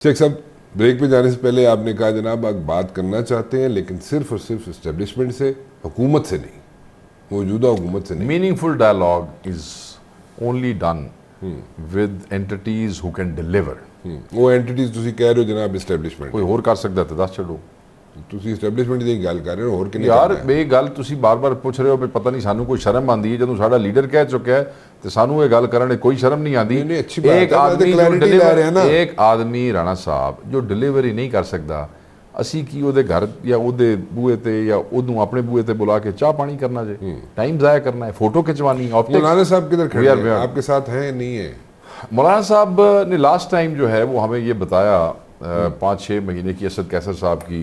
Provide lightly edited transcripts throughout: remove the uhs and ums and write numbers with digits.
शेख साहब, ब्रेक पे जाने से पहले आपने कहा जनाब आप बात करना चाहते हैं लेकिन सिर्फ और सिर्फ इस्टेब्लिशमेंट से, हुकूमत से नहीं, मौजूदा हुकूमत से नहीं। Meaningful dialogue is only done with entities who can deliver. वो एंटिटीज ਤੁਸੀਂ ਕਹਿ ਰਹੇ ਹੋ ਜਨਾਬ ਇਸਟੈਬਲਿਸ਼ਮੈਂਟ कोई होर कर सकता तो दस छड़ो ਤੁਸੀਂ ਇਸਟੈਬਲਿਸ਼ਮੈਂਟ ਦੀ ਗੱਲ ਕਰ ਰਹੇ ਹੋ, ਹੋਰ ਕਿੰਨੇ यार ये गल तुसी बार-बार पूछ रहे हो भी पता नहीं सानू कोई शर्म आंदी है जदों साडा लीडर कह चुका है तो सानू ये गल करने कोई शर्म नहीं आंदी। नहीं, अच्छी बात है, एक आदमी clarity जो ला रहे हैं ना। एक आदमी राणा साहब जो डिलीवरी नहीं कर सकता, ਅਸੀਂ ਕੀ ਉਹਦੇ ਘਰ ਜਾਂ ਉਹਦੇ ਬੂਹੇ ਤੇ ਜਾਂ ਉਹਨੂੰ ਆਪਣੇ ਬੂਹੇ ਤੇ बुला के चाह पानी करना जे, टाइम ज़ाया करना है, फोटो खिंचवानी है, ऑप्टिक्स। मौलाना साहब किधर खड़े We are- हैं, आपके साथ हैं नहीं है? मौलाना साहब ने लास्ट टाइम जो है वो हमें ये बताया 5-6 महीने की असद कैसर साहब की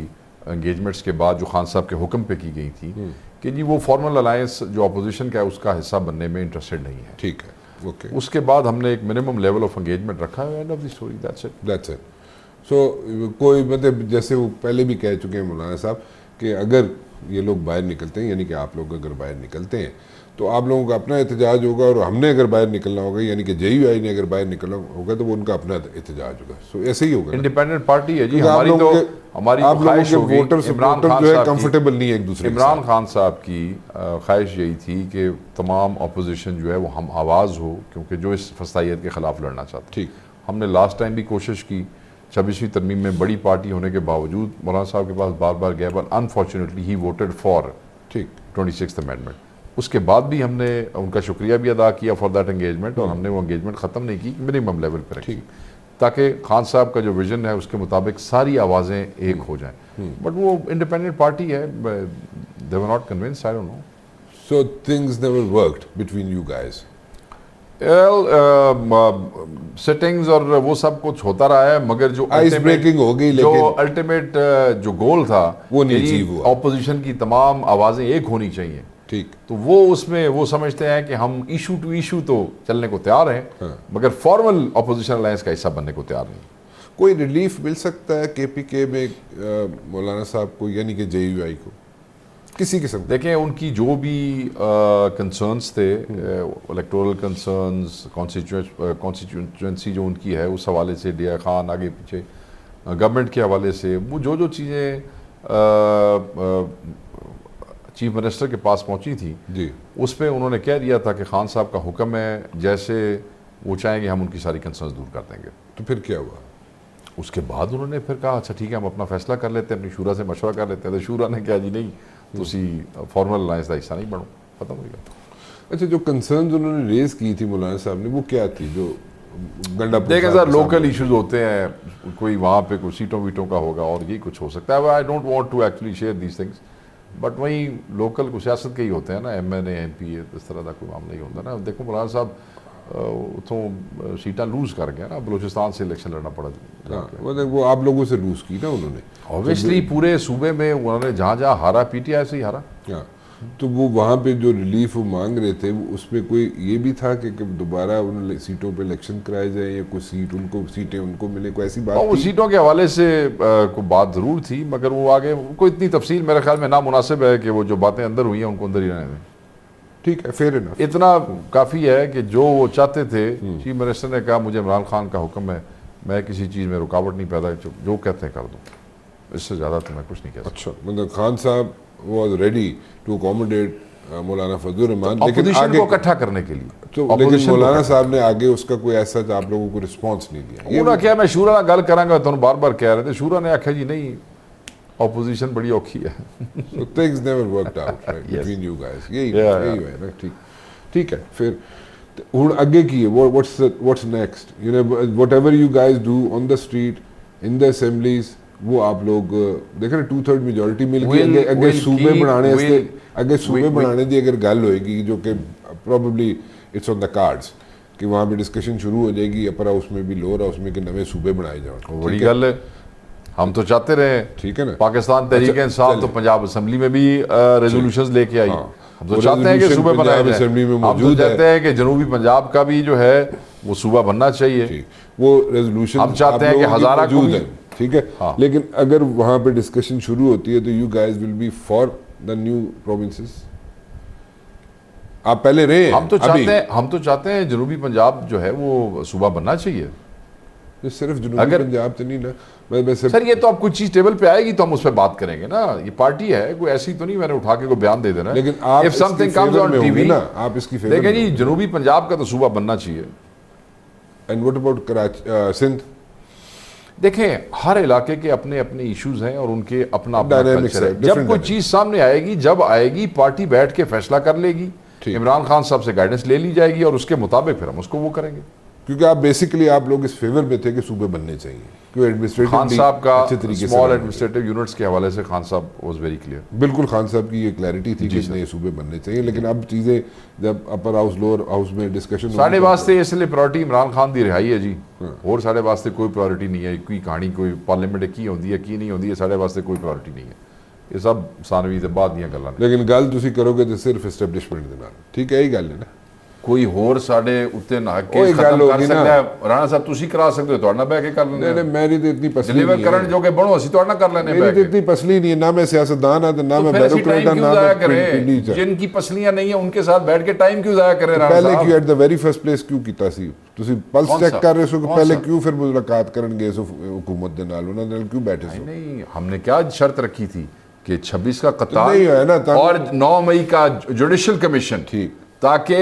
एंगेजमेंट्स के बाद जो खान साहब के हुक्म पे की गई थी कि जी वो फॉर्मल अलायंस जो अपोजिशन का है उसका हिस्सा बनने में इंटरेस्टेड नहीं है। ठीक है, ओके। उसके बाद हमने एक मिनिमम लेवल ऑफ एंगेजमेंट रखा है, end of the story, that's it. That's it. So कोई मतलब जैसे वो पहले भी कह चुके हैं मौलाना साहब कि अगर ये लोग बाहर निकलते हैं, यानी कि आप लोग अगर बाहर निकलते हैं तो आप लोगों का अपना एहतजाज होगा, और हमने अगर बाहर निकलना होगा, यानी कि JUI ने अगर बाहर निकलना होगा तो वो उनका अपना एहतजाज होगा। सो ऐसे ही होगा। इंडिपेंडेंट पार्टी है जी, क्योंकि हमारी तो आप लोगों ख्वाहिश के होगी। वोटर इमरान सपोर्टर खान जो है साहब की- कंफर्टेबल नहीं है एक दूसरे के इमरान साथ। खान साहब की ख्वाहिश यही थी कि तमाम अपोजिशन जो है वो हम आवाज़ हो, क्योंकि जो इस फसाइयत के खिलाफ लड़ना चाहते। ठीक। हमने लास्ट टाइम भी कोशिश की 26वीं तरमीम में बड़ी पार्टी होने के बावजूद मौलाना साहब के पास बार बार गया, but unfortunately he voted for ठीक 26th अमेंडमेंट। उसके बाद भी हमने उनका शुक्रिया भी अदा किया फॉर दैट एंगेजमेंट, और हमने वो एंगेजमेंट ख़त्म नहीं की, मिनिमम लेवल पर रखी, ताकि खान साहब का जो विजन है उसके मुताबिक सारी आवाज़ें एक हो जाएं। बट वो इंडिपेंडेंट पार्टी है, they were not convinced, I don't know. So things never worked between you guys. Settings और वो सब कुछ होता रहा है, मगर जो आइस ब्रेकिंग हो गई, जो लेकिन अल्टीमेट जो गोल था वो नहीं कि अचीव हुआ। ऑपोजिशन की तमाम आवाज़ें एक होनी चाहिए। ठीक। तो वो उसमें वो समझते हैं कि हम इशू टू इशू तो चलने को तैयार हैं, हाँ। मगर फॉर्मल अपोजिशन अलायंस का हिस्सा बनने को तैयार नहीं। कोई रिलीफ मिल सकता है KPK में मौलाना साहब को, यानी कि JUI को, किसी किस्म का? देखें उनकी जो भी कंसर्न्स थे, इलेक्टोरल कंसर्न्स, कॉन्स्टिट्यूंसी जो उनकी है उस हवाले से, डिया खान आगे पीछे गवर्नमेंट के हवाले से, वो जो चीज़ें चीफ मिनिस्टर के पास पहुंची थी जी, उस पर उन्होंने कह दिया था कि खान साहब का हुक्म है, जैसे वो चाहेंगे हम उनकी सारी कंसर्न्स दूर कर देंगे। तो फिर क्या हुआ? उसके बाद उन्होंने फिर कहा अच्छा ठीक है हम अपना फैसला कर लेते हैं, अपनी शूरा से मशवरा कर लेते हैं। तो शूरा ने कहा जी नहीं, तुसी फॉर्मल अलायंस का हिस्सा नहीं बनो, खत्म हो गया। अच्छा, जो कंसर्न्स उन्होंने रेज की थी मौलाना साहब ने, वो क्या थी? जो गंडा देखें सर, लोकल इश्यूज होते हैं, कोई वहाँ पे कोई सीटों वीटों का होगा और ये कुछ हो सकता है। I don't want to actually share these things, but वहीं लोकल कुछ सियासत के ही होते हैं ना, MNA MP इस तरह का कोई मामला ही होता है ना। देखो मौलाना साहब उतों सीटा लूज कर गया ना, बलूचिस्तान से इलेक्शन लड़ना पड़ा। मतलब वो आप लोगों से लूज की ना उन्होंने, ऑब्वियसली पूरे सूबे में उन्होंने जहाँ जहाँ हारा, PTI से ही हारा। हाँ। तो वो वहाँ पे जो रिलीफ वो मांग रहे थे, उसमें कोई ये भी था कि दोबारा उन सीटों पे इलेक्शन कराए जाए, या कोई सीटें उनको मिले, कोई ऐसी बात और वो थी? सीटों के हवाले से कोई बात ज़रूर थी, मगर वो आगे कोई इतनी तफसील मेरे ख्याल में नामुनासिब है कि वो जो बातें अंदर हुई हैं उनको अंदर ही रहने दें। ठीक है, फेयर इनफ। इतना काफ़ी है कि जो वो चाहते थे, चीफ मिनिस्टर ने कहा मुझे इमरान खान का हुक्म है, मैं किसी चीज़ में रुकावट नहीं पैदा, जो कहते हैं कर दूँ, इससे ज़्यादा तो मैं कुछ नहीं कह सकता। अच्छा, मतलब खान साहब वॉज रेडी टू अकोमोडेट मौलाना फजलुर रहमान, लेकिन अपोजिशन आगे को इकट्ठा करने के लिए। तो लेकिन Opposition को मौलाना इकट्ठा- साहब ने आगे उसका कोई ऐसा आप लोगों को रिस्पांस नहीं दिया। ये उन्होंने क्या, मैं शूरा नाल गल करांगा, तुम बार बार कह रहे थे, शूरा ने आख्या जी नहीं अपोजिशन बड़ी औखी है। so things never worked out right Yes. between you guys. यही Yeah, यही है ना। ठीक ठीक है, फिर ਹੁਣ ਅੱਗੇ ਕੀ ਹੈ? what's next? You know, whatever you guys do on the street, in the assemblies, वो आप लोग देख रहे 2/3 मेजोरिटी मिल गई, अगे सूबे बनाने वास्ते, अगे सूबे बनाने दी अगर गल होएगी, जो कि probably it's on the cards कि वहाँ पे डिस्कशन शुरू हो जाएगी, अपर हाउस में भी, लोअर हाउस में, कि नवे सूबे बनाए जाओ। बड़ी गल है, हम तो चाहते रहे। ठीक है ना। पाकिस्तान तहरीक इंसाफ तो पंजाब असम्बली में भी रेजोल्यूशंस लेके आई। हम तो चाहते हैं कि सूबे बनाए जाएं। असेंबली में हम तो मौजूद चाहते हैं कि जनूबी पंजाब का भी जो है वो सूबा बनना चाहिए। वो रेजोल्यूशन हम चाहते हैं कि हजारा को मौजूद भी- है, ठीक है। हाँ। लेकिन अगर वहां पे डिस्कशन शुरू होती है तो you guys will be for the new provinces. आप पहले रहे हैं, हम तो अभी। चाहते हैं जनूबी पंजाब जो है वो सूबा बनना चाहिए। ये सिर्फ जनूबी अगर- पंजाब तो नहीं ना, मैं सिर्फ सर ये तो अब कुछ चीज टेबल पे आएगी तो हम उस पर बात करेंगे ना। ये पार्टी है, कोई ऐसी तो नहीं मैंने उठा के कोई बयान दे देना है। लेकिन आप If इसकी something comes फेवर on में होंगे TV, ना, आप इसकी फेवर देखें में जी, होंगे। जनूबी पंजाब का तो सूबा बनना चाहिए। And what about Karachi, Sindh? देखें हर इलाके के अपने अपने इश्यूज हैं और उनके अपना अपना Dynamics कल्चर है, है। जब different कोई dynamics। चीज सामने आएगी, जब आएगी पार्टी बैठ के फैसला कर लेगी, ठीक। इमरान खान साहब से गाइडेंस ले ली जाएगी और उसके मुताबिक फिर हम उसको वो करेंगे। क्योंकि आप बेसिकली आप लोग इस फेवर में थे कि सूबे बनने चाहिए, क्योंकि एडमिनिस्ट्रेटिव खान साहब का अच्छे तरीके से स्मॉल बनाने एडमिनिस्ट्रेटिव यूनिट्स के हवाले से खान साहब वाज वेरी क्लियर। चाहिए। बिल्कुल खान साहब की ये क्लैरिटी थी कि नए सूबे बनने चाहिए, लेकिन अब चीजें जब अपर हाउस लोअर हाउस में डिस्कशन साढ़े वास्ते इसलिए प्रायोरिटी इमरान खान की रिहाई है जी, और साढ़े वास्ते कोई प्रायोरिटी नहीं है। कोई कहानी कोई पार्लियामेंट की होती है की नहीं होती है, साढ़े वास्ते कोई प्रायोरिटी नहीं है। ये सब सानवी से बाद ਦੀਆਂ ਗੱਲਾਂ ਨੇ। लेकिन गल तुसी करोगे तो सिर्फ एस्टैब्लिशमेंट दे नाल, ठीक है, यही गल है ना। कोई होर साढ़े उत्ते ना ਉਹੀ केस ਗੱਲ खत्म ਹੋ कर ਗਈ सकता ਨਾ। है। राणा साहब तुसी करा सकते हो, ਤੁਹਾਡੇ ਨਾਲ ਬਹਿ ਕੇ ਕਰ नहीं ਲੈਂਦੇ नहीं मेरी तो इतनी पसली डिलीवर नहीं ਕਰਨ है, ਜੋਗੇ ਬਣੋ, ਅਸੀਂ ਤੁਹਾਡੇ ਨਾਲ ਕਰ ਲੈਨੇ मेरी ਬਹਿ तो के। इतनी पसली नहीं है, ना मैं सियासतदान हाँ ना मैं फिर ऐसी ब्यूरोक्रेट टाइम हाँ क्यों ना जाया मैं करें? पिंडी च। जिनकी पसलियां नहीं है उनके साथ बैठ के टाइम क्यों जाया करें राणा पहले क्यों साहब? At the very first place क्यों ਕੀਤਾ ਸੀ ਤੁਸੀਂ ਪਲਸ कौन ਚੈੱਕ सा? ਕਰ ਰਹੇ ਹੋ ਕਿ कौन पहले सा? क्यों फिर मुलाकात ਕਰਨ ਗਏ ਸੋ हुकूमत ਦੇ ਨਾਲ, ਉਹਨਾਂ ਨਾਲ क्यों बैठे सो? नहीं, हमने क्या शर्त रखी थी कि 26 का नहीं है ना, कताल और 9 मई का जुडिशल कमीशन, ठीक। ताकि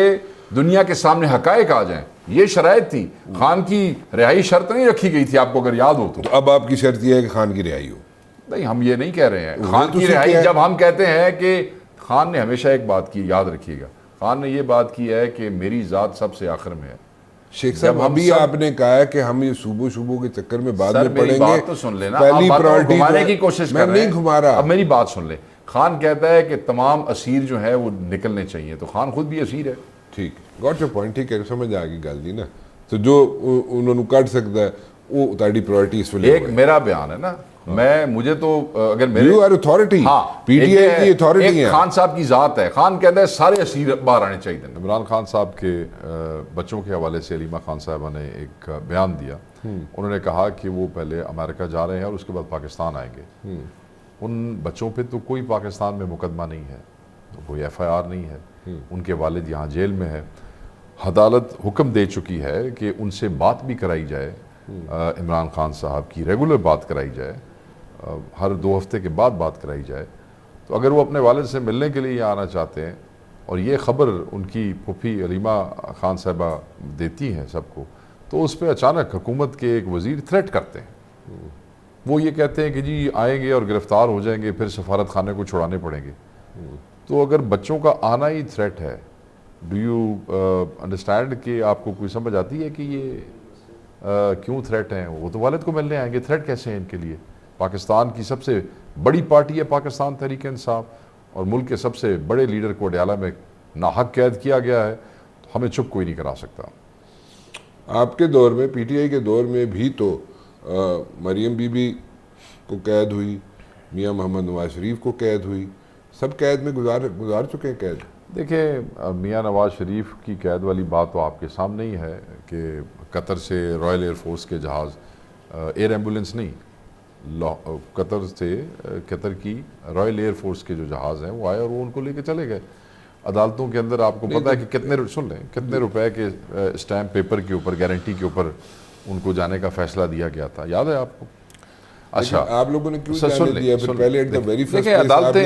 दुनिया के सामने हकायक आ जाएं, ये शराइत थी। खान की रिहाई शर्त नहीं रखी गई थी, आपको अगर याद हो तो। तो अब आपकी शर्त यह है कि खान की रिहाई हो? नहीं, हम ये नहीं कह रहे हैं खान तो की सिर्फ रिहाई। क्या है? जब हम कहते हैं कि खान ने हमेशा एक बात की, याद रखिएगा, खान ने ये बात की है कि मेरी ज़ात सबसे आखिर में है। शेख साहब जब हम अभी सब- आपने कहा है कि हम ये सूबों के चक्कर में बाद सर में मेरी पड़ेंगे, बात तो सुन लेना, पहली आप बातों को प्रायोरिटी घुमाने जो है- की कोशिश मैं कर रहे नहीं हैं। घुमा रहा। अब मेरी बात सुन ले। खान कहता है कि तमाम असीर जो है वो निकलने चाहिए, तो खान खुद भी असीर है। ठीक, गॉट योर पॉइंट, ठीक है, समझ आ गई गल दी ना। तो जो उन्होंने कट सकता है वो ताड़ी प्रायोरिटी इस वे एक मेरा बयान है ना, मैं मुझे तो अगर मेरे यू आर अथॉरिटी, हाँ, पीटीआई एक की अथॉरिटी एक है। खान साहब की जात है, खान कहता है सारे असीर बाहर आने चाहिए। इमरान खान साहब के बच्चों के हवाले से अलीमा खान साहबा ने एक बयान दिया। उन्होंने कहा कि वो पहले अमेरिका जा रहे हैं और उसके बाद पाकिस्तान आएंगे। उन बच्चों पे तो कोई पाकिस्तान में मुकदमा नहीं है, तो कोई FIR नहीं है, उनके वालिद यहाँ जेल में है। अदालत हुक्म दे चुकी है कि उनसे बात भी कराई जाए, इमरान खान साहब की रेगुलर बात कराई जाए, हर 2 हफ्ते के बाद बात कराई जाए। तो अगर वो अपने वालिद से मिलने के लिए यहाँ आना चाहते हैं और ये ख़बर उनकी फूफी अलीमा खान साहबा देती हैं सबको, तो उस पर अचानक हुकूमत के एक वज़ीर थ्रेट करते हैं। वो ये कहते हैं कि जी आएंगे और गिरफ़्तार हो जाएंगे, फिर सफारत खाने को छुड़ाने पड़ेंगे। तो अगर बच्चों का आना ही थ्रेट है, डू यू अंडरस्टैंड कि आपको कोई समझ आती है कि ये क्यों थ्रेट हैं? वो तो वालिद को मिलने आएंगे, थ्रेट कैसे हैं इनके लिए? पाकिस्तान की सबसे बड़ी पार्टी है पाकिस्तान तहरीक इंसाफ, और मुल्क के सबसे बड़े लीडर को अडयाला में नाहक कैद किया गया है, तो हमें चुप कोई नहीं करा सकता। आपके दौर में, पीटीआई के दौर में भी तो मरियम बीबी को कैद हुई, मियां मोहम्मद नवाज शरीफ को कैद हुई, सब कैद में गुजार चुके हैं कैद। देखिए मियां नवाज शरीफ की कैद वाली बात तो आपके सामने ही है कि कतर से रॉयल एयरफोर्स के जहाज़, एयर एम्बुलेंस नहीं, कतर से कतर की रॉयल एयरफोर्स के जो जहाज़ हैं वो आए और वो उनको लेके चले गए। अदालतों के अंदर आपको पता है कि कितने रुपए के स्टैम्प पेपर के ऊपर, गारंटी के ऊपर उनको जाने का फैसला दिया गया था, याद है आपको? अच्छा, आप लोगों ने क्यों सुन जाने ले, दिया? फिर सुन पहले ले। एट द वेरी फर्स्ट देखिए, अदालतें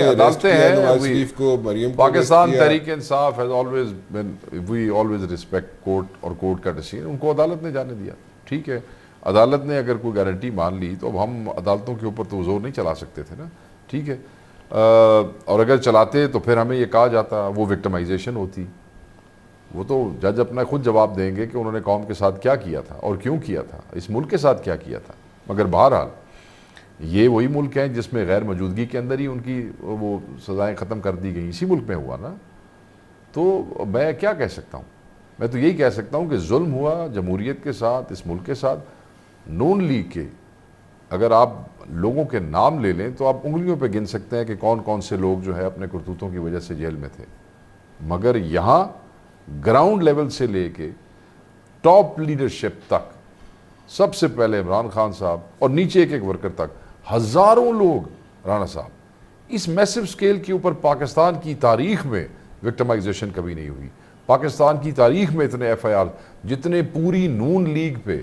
हैं, नवाज we- शरीफ को, मरियम को पाकिस्तान arrest किया। Tehreek Insaf has always been, we always respect court और कोर्ट का डिसीजन। उनको अदालत ने जाने दिया, ठीक है। अदालत ने अगर कोई गारंटी मान ली तो अब हम अदालतों के ऊपर तो जोर नहीं चला सकते थे ना, ठीक है। और अगर चलाते तो फिर हमें ये कहा जाता, वो विक्टिमाइजेशन होती। वो तो जज अपना खुद जवाब देंगे कि उन्होंने कौम के साथ क्या किया था और क्यों किया था, इस मुल्क के साथ क्या किया था। मगर बहरहाल ये वही मुल्क है जिसमें गैर मौजूदगी के अंदर ही उनकी वो सज़ाएँ ख़त्म कर दी गई, इसी मुल्क में हुआ ना। तो मैं क्या कह सकता हूँ? मैं तो यही कह सकता हूँ कि जुल्म हुआ जमहूरियत के साथ, इस मुल्क के साथ। नून लीग के अगर आप लोगों के नाम ले लें तो आप उंगलियों पे गिन सकते हैं कि कौन कौन से लोग जो है अपने करतूतों की वजह से जेल में थे। मगर यहाँ ग्राउंड लेवल से लेके टॉप लीडरशिप तक, सबसे पहले इमरान खान साहब और नीचे एक एक वर्कर तक, हज़ारों लोग, राणा साहब, इस मैसिव स्केल के ऊपर पाकिस्तान की तारीख में विक्टिमाइजेशन कभी नहीं हुई। पाकिस्तान की तारीख में इतने FIR जितने पूरी नून लीग पे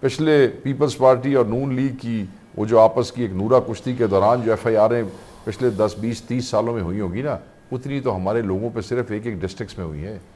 पिछले पीपल्स पार्टी और नून लीग की वो जो आपस की एक नूरा कुश्ती के दौरान जो FIR पिछले 10, 20, 30 सालों में हुई होगी ना, उतनी तो हमारे लोगों पे सिर्फ एक एक डिस्ट्रिक्ट्स में हुई है।